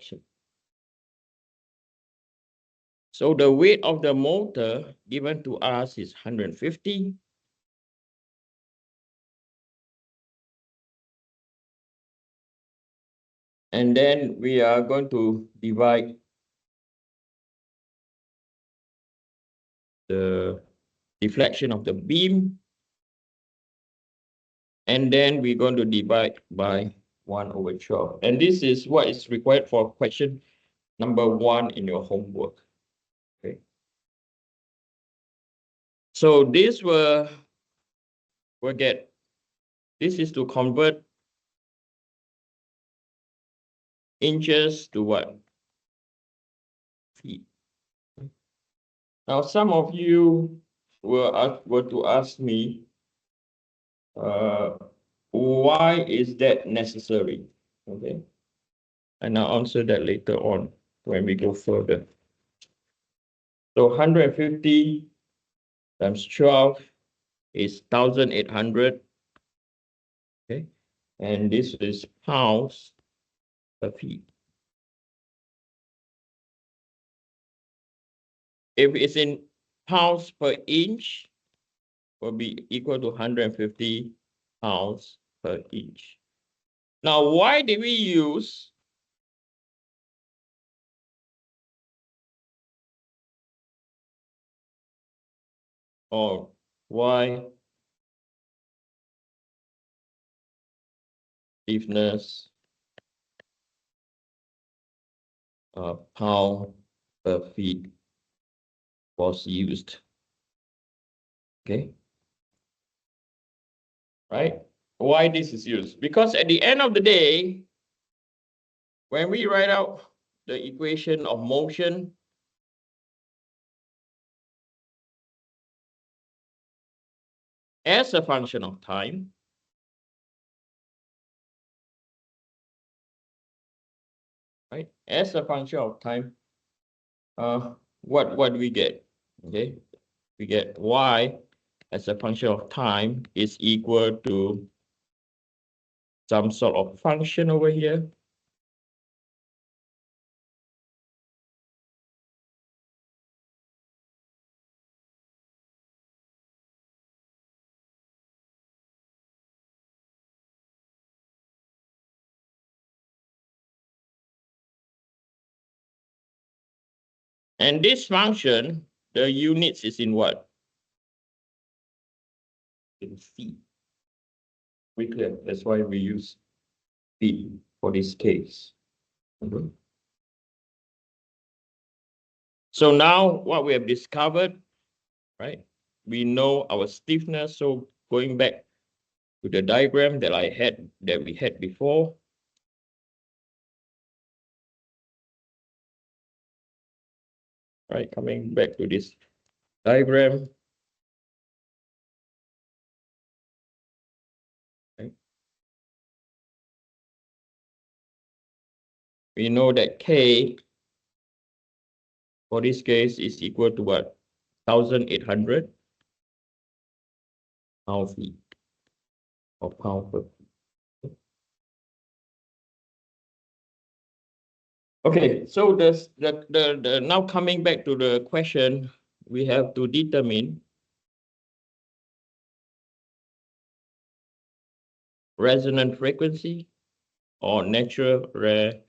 deflection. So the weight of the motor given to us is 150. And then we are going to divide the deflection of the beam. And then we're going to divide by 1/12. And this is what is required for question number 1 in your homework. Okay. So this will get, this is to convert inches to what? Feet. Now, some of you were to ask me, why is that necessary? Okay. And I'll answer that later on when we go further. So 150 times 12 is 1,800. Okay. And this is pounds per feet. If it's in pounds per inch, will be equal to 150 pounds per inch. Now, why did we use or why stiffness pound per feet was used? Okay. Right? Why this is used? Because at the end of the day, when we write out the equation of motion, as a function of time, right? As a function of time, what do we get? Okay, we get y as a function of time is equal to some sort of function over here. And this function, the units is in what? In feet. We clear. That's why we use feet for this case. So now what we have discovered, right? We know our stiffness. So going back to the diagram that we had before. Right, coming back to this diagram. Okay. We know that K for this case is equal to what? 1,800 pound-feet or pound per feet. Okay, so the now coming back to the question, we have to determine resonant frequency or natural resonant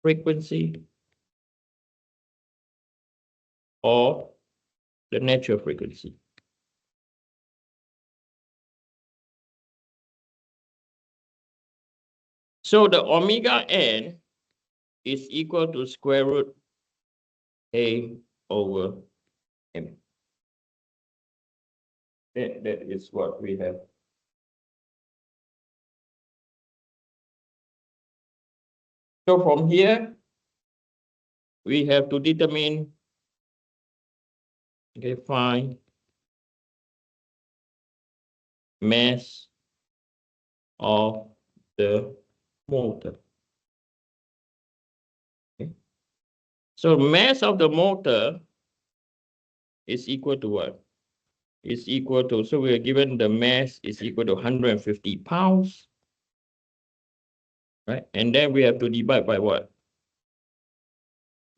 frequency or the natural frequency. So the omega n is equal to square root A over M. That is what we have. So from here, we have to determine, okay, find mass of the motor. Okay. So mass of the motor is equal to what? Is equal to, so we are given the mass is equal to 150 pounds. right? And then we have to divide by what?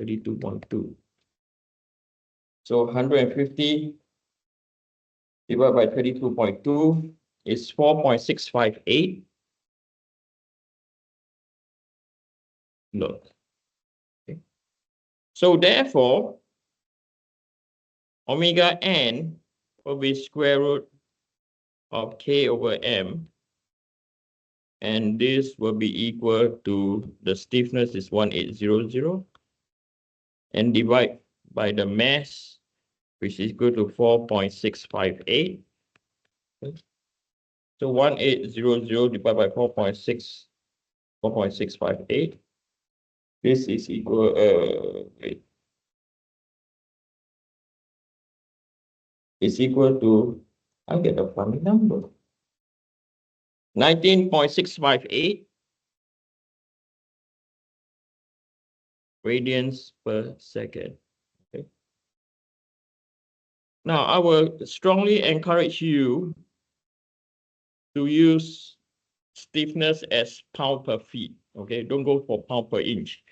32.2. So 150 divided by 32.2 is 4.658. Look. Okay. So therefore, omega n will be square root of k over m. And this will be equal to, the stiffness is 1800, and divide by the mass, which is equal to 4.658. So 1800 divided by 4.658. This is equal, is equal to, I get a funny number. 19.658 radians per second. Okay. Now, I will strongly encourage you to use stiffness as pound per feet. Okay, don't go for pound per inch.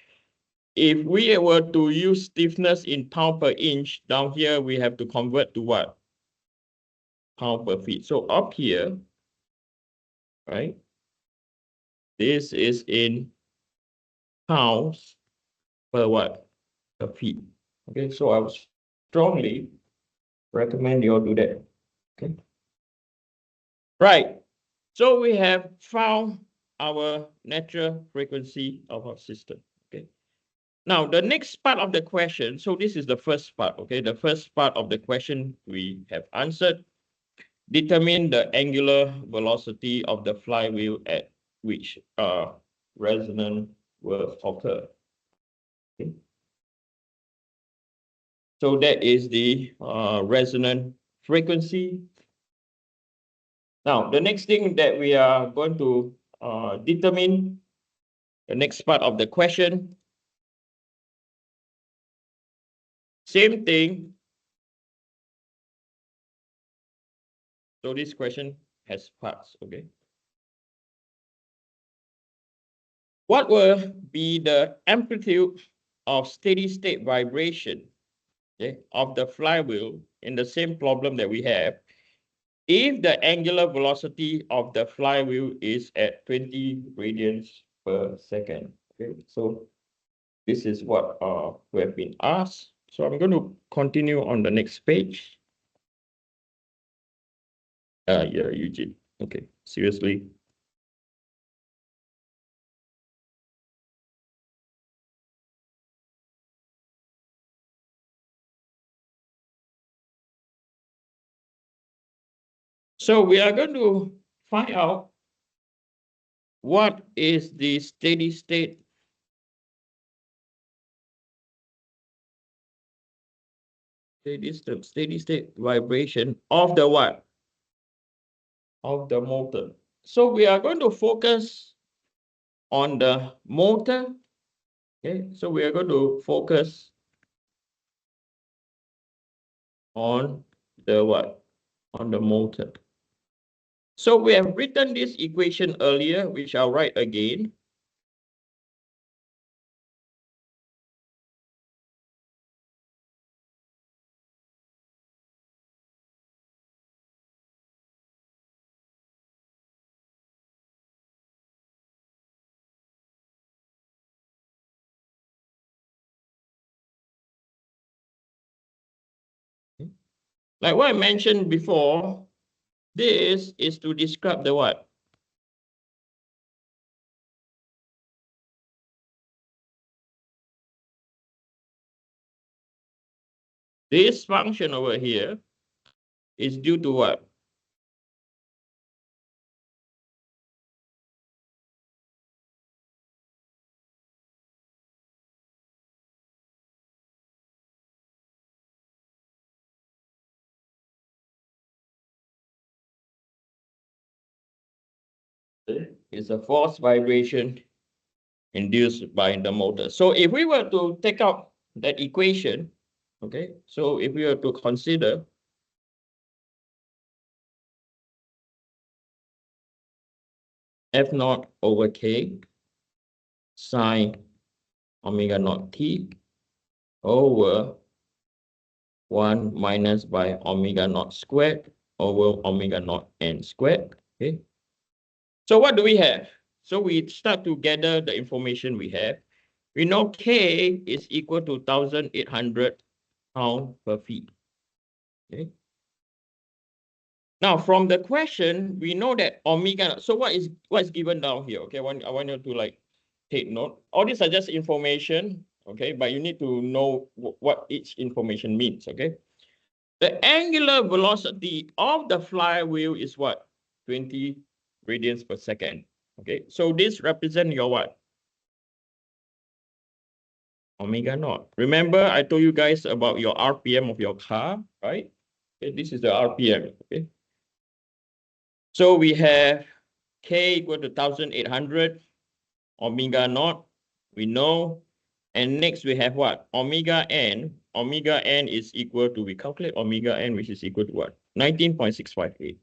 If we were to use stiffness in pound per inch, down here we have to convert to what? Pound per feet. So up here, right? This is in pounds per what? Per feet. Okay, so I would strongly recommend you all do that. Okay. Right. So we have found our natural frequency of our system. Okay. Now the next part of the question, so this is the first part. Okay, the first part of the question we have answered. Determine the angular velocity of the flywheel at which resonance will occur. Okay. So that is the resonant frequency. Now, the next thing that we are going to determine, the next part of the question, same thing. So this question has parts, okay? What will be the amplitude of steady state vibration, okay, of the flywheel in the same problem that we have if the angular velocity of the flywheel is at 20 radians per second? Okay, so this is what we have been asked. So I'm going to continue on the next page. Yeah, Eugene. Okay, seriously. So we are going to find out what is the steady state vibration of the what? Of the motor. So we are going to focus on the motor. Okay, so we are going to focus on the what? On the motor. So we have written this equation earlier, which I'll write again. Like what I mentioned before, this is to describe the what? This function over here is due to what? It's a force vibration induced by the motor. So if we were to take out that equation, okay, so if we were to consider F naught over K, sine omega naught t over 1 minus by omega naught squared over omega naught n squared. Okay. So what do we have? So we start to gather the information we have. We know K is equal to 1,800 pounds per feet. Okay. Now from the question, we know that omega. So what is given down here? Okay, I want you to like take note. All these are just information. Okay, but you need to know what each information means. Okay. The angular velocity of the flywheel is what? 20 radians per second. Okay, so this represents your what? Omega naught. Remember, I told you guys about your RPM of your car, right? Okay, this is the RPM. Okay, so we have K equal to 1,800 omega naught. We know, and next we have what? Omega n. Omega n is equal to, we calculate omega n, which is equal to what? 19.658.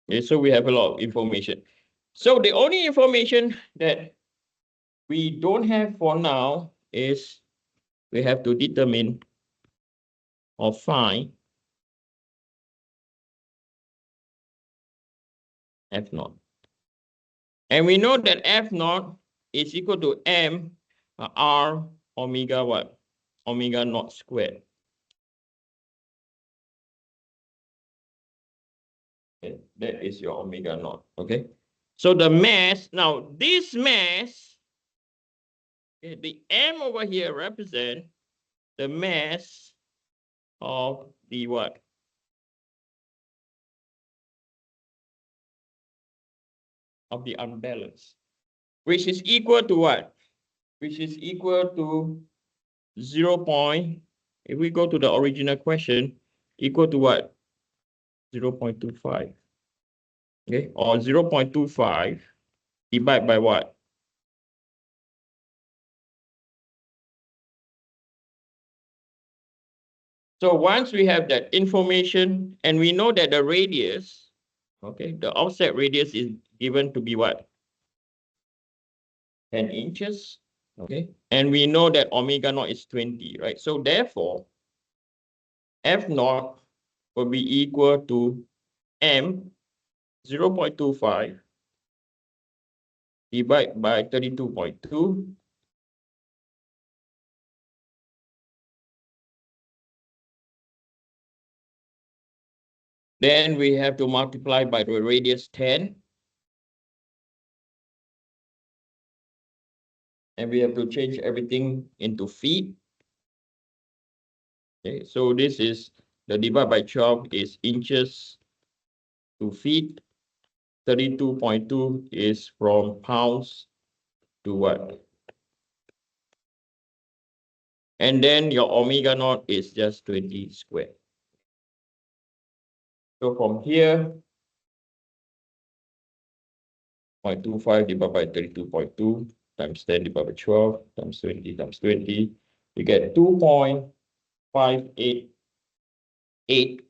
Okay, so we have a lot of information. So the only information that we don't have for now is we have to determine or find F naught. And we know that F naught is equal to M R omega what? Omega naught squared. Okay, that is your omega naught. Okay. So the mass, now this mass, okay, the M over here represent the mass of the what? Of the unbalance, which is equal to what? Which is equal to 0. If we go to the original question, equal to what? 0.25. Okay, or 0.25 divided by what? So once we have that information and we know that the radius, okay, the offset radius is given to be what? 10 inches. Okay, and we know that omega naught is 20, right? So therefore, F naught will be equal to M 0.25 divided by 32.2. Then we have to multiply by the radius 10. And we have to change everything into feet. Okay, so this is the divide by 12 is inches to feet. 32.2 is from pounds to what? And then your omega naught is just 20 squared. So from here, 0.25 divided by 32.2 times 10 divided by 12 times 20 times 20, you get 2.588.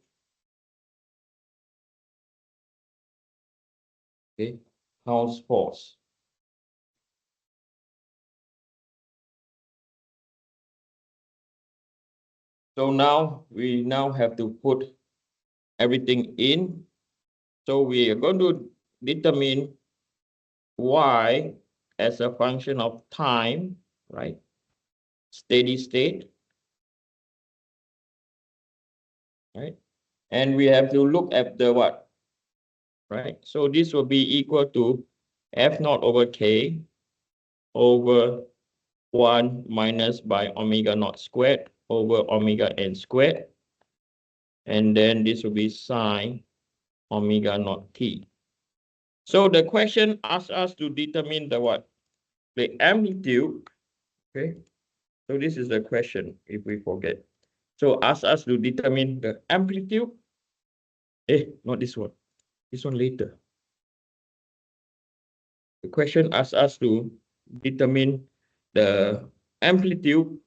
Okay, pounds force. So now we have to put everything in. So we are going to determine y as a function of time, right? Steady state, right? And we have to look at the what, right? So this will be equal to F naught over K over 1 minus by omega naught squared over omega n squared. And then this will be sine omega naught t. So the question asks us to determine the what? The amplitude. Okay. So this is the question if we forget. So ask us to determine the amplitude. Not this one. This one later. The question asks us to determine the amplitude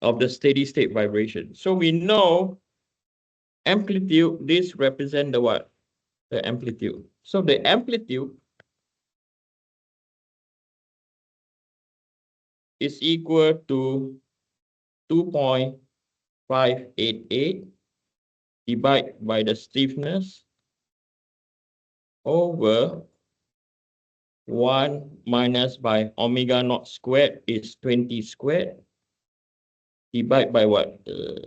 of the steady state vibration. So we know amplitude, this represent the what? The amplitude. So the amplitude is equal to 2.588 divided by the stiffness over 1 minus by omega naught squared is 20 squared divided by what? I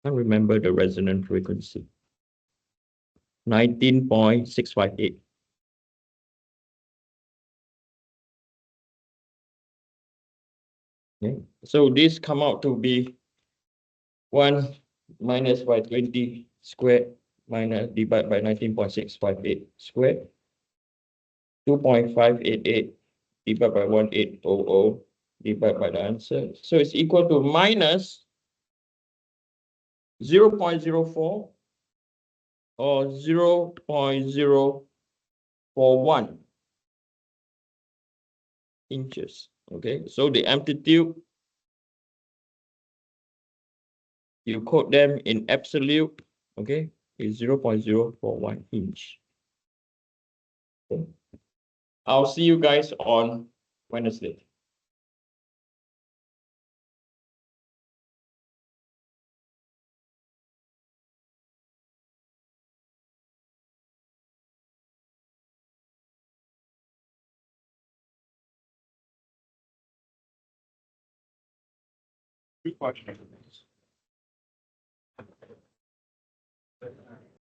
can't remember the resonant frequency. 19.658. Okay. So this come out to be 1 minus by 20 squared minus divided by 19.658 squared. 2.588 divided by 1800 divided by the answer. So it's equal to minus 0.04 or 0.041 inches. Okay, so the amplitude, you quote them in absolute, okay, is 0.041 inch. Okay. I'll see you guys on Wednesday. Good question.